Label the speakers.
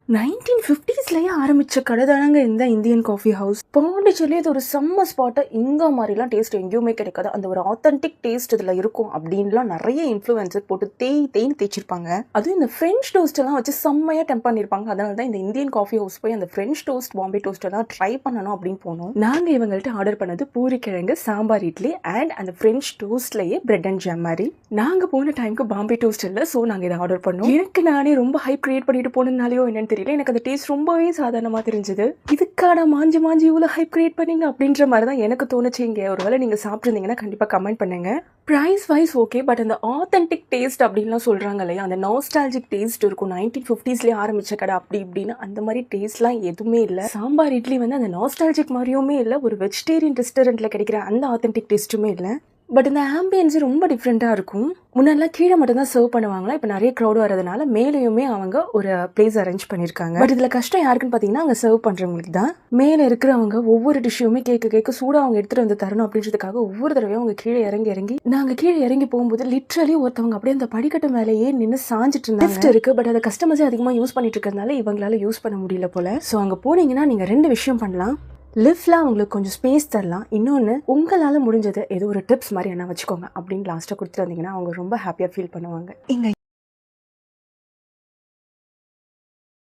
Speaker 1: 1950ஸ்லயே ஆரம்பிச்ச கடை தானங்க இந்த இந்தியன் காஃபி ஹவுஸ். பாண்டிச்சேரியிலே இது ஒரு செம்ம ஸ்பாட்டா. இங்க மாதிரிலாம் டேஸ்ட் எங்கேயுமே கிடைக்காது. அந்த ஒரு ஆத்தென்டிக் டேஸ்ட் இதுல இருக்கும் அப்படின்லாம் நிறைய இன்ஃப்ளூயன்சர் போட்டு தேய்ன்னு தேய்ச்சிருப்பாங்க. அதுவும் இந்த ஃப்ரெஞ்ச் டோஸ்ட் எல்லாம் வச்சு செம்மையா டெம்ப் பண்ணிருப்பாங்க. அதனால தான் இந்த இந்தியன் காஃபி ஹவுஸ் போய் அந்த ஃப்ரெஞ்ச் டோஸ்ட், பாம்பே டோஸ்ட் எல்லாம் ட்ரை பண்ணணும் அப்படின்னு போனோம். நாங்க இவங்கள்ட்ட ஆர்டர் பண்ணது பூரி கிழங்கு, சாம்பார் இட்லி அண்ட் அந்த ஃப்ரெஞ்ச் டோஸ்ட்லயே பிரெட் அண்ட் ஜாம் மாதிரி. நாங்க போன டைமுக்கு பாம்பே டோஸ்ட் இல்லை, ஸோ நாங்க இதை ஆர்டர் பண்ணோம். எனக்கு நானே ரொம்ப ஹைப் கிரியேட் பண்ணிட்டு போனதுனாலயோ என்னன்னு தெரியல, எனக்கு அந்த டேஸ்ட் ரொம்பவே சாதாரணமா தெரிஞ்சது. இதுக்கான மாஞ்சி இவ்வளவு ஹைப் கிரியேட் பண்ணீங்க அப்படின்ற மாதிரி தான் எனக்கு தோணுச்சுங்க. ஒருவேளை நீங்க சாப்பிட்டுருந்தீங்கன்னா கண்டிப்பா கமெண்ட் பண்ணுங்க. பிரைஸ் வைஸ் ஓகே, பட் அந்த ஆத்தென்டிக் டேஸ்ட் அப்படின்லாம் சொல்றாங்க இல்லையா, அந்த நாஸ்டாலஜிக் டேஸ்ட் இருக்கும். 1950ஸ்லயே ஆரம்பிச்ச கடை அப்படி இப்படின்னு அந்த மாதிரி டேஸ்ட்லாம் எதுவுமே இல்லை. சாம்பார் இட்லி வந்து அந்த நாஸ்டாலஜிக் மாதிரியுமே இல்லை, ஒரு வெஜிடேரியன் ரெஸ்டாரண்ட்ல கிடைக்கிற அந்த ஆத்தென்டிக் டேஸ்ட்டுமே இல்லை. பட் இந்த ஆம்பியன்ஸ் ரொம்ப டிஃப்ரெண்ட்டாக இருக்கும். முன்னெல்லாம் கீழே மட்டும் தான் சர்வ் பண்ணுவாங்களா, இப்போ நிறைய க்ரௌட் வரதுனால மேலேயுமே அவங்க ஒரு பிளேஸ் அரேஞ்ச் பண்ணியிருக்காங்க. பட் இதில் கஷ்டம் யாருக்குன்னு பார்த்தீங்கன்னா அங்கே சர்வ் பண்ணுறவங்களுக்கு தான். மேலே இருக்கிறவங்க ஒவ்வொரு டிஷ்ஷுமே கேட்க சூடாக அவங்க எடுத்துகிட்டு வந்து தரணும் அப்படின்றதுக்காக ஒவ்வொரு தடவையும் அவங்க கீழே இறங்கி நாங்கள் கீழே இறங்கி போகும்போது லிட்ரலி ஒருத்தவங்க அப்படியே அந்த படிக்கட்டு மேலேயே நின்று சாஞ்சிட்டு இருந்தாங்க. லிஃப்ட் இருக்கு, பட் அதை கஸ்டமர்ஸே அதிகமாக யூஸ் பண்ணிட்டு இருக்கிறதுனால இவங்களால யூஸ் பண்ண முடியல போல. ஸோ அங்கே போனீங்கன்னா நீங்கள் 2 விஷயம் பண்ணலாம். லிஃப்ட்ல அவங்களுக்கு கொஞ்சம் ஸ்பேஸ் தரலாம். இன்னொன்று, உங்களால் முடிஞ்சது ஏதோ ஒரு டிப்ஸ் மாதிரி என்ன வச்சுக்கோங்க அப்படின்னு லாஸ்ட்டாக கொடுத்துட்டு வந்தீங்கன்னா அவங்க ரொம்ப ஹாப்பியாக ஃபீல் பண்ணுவாங்க. இங்கே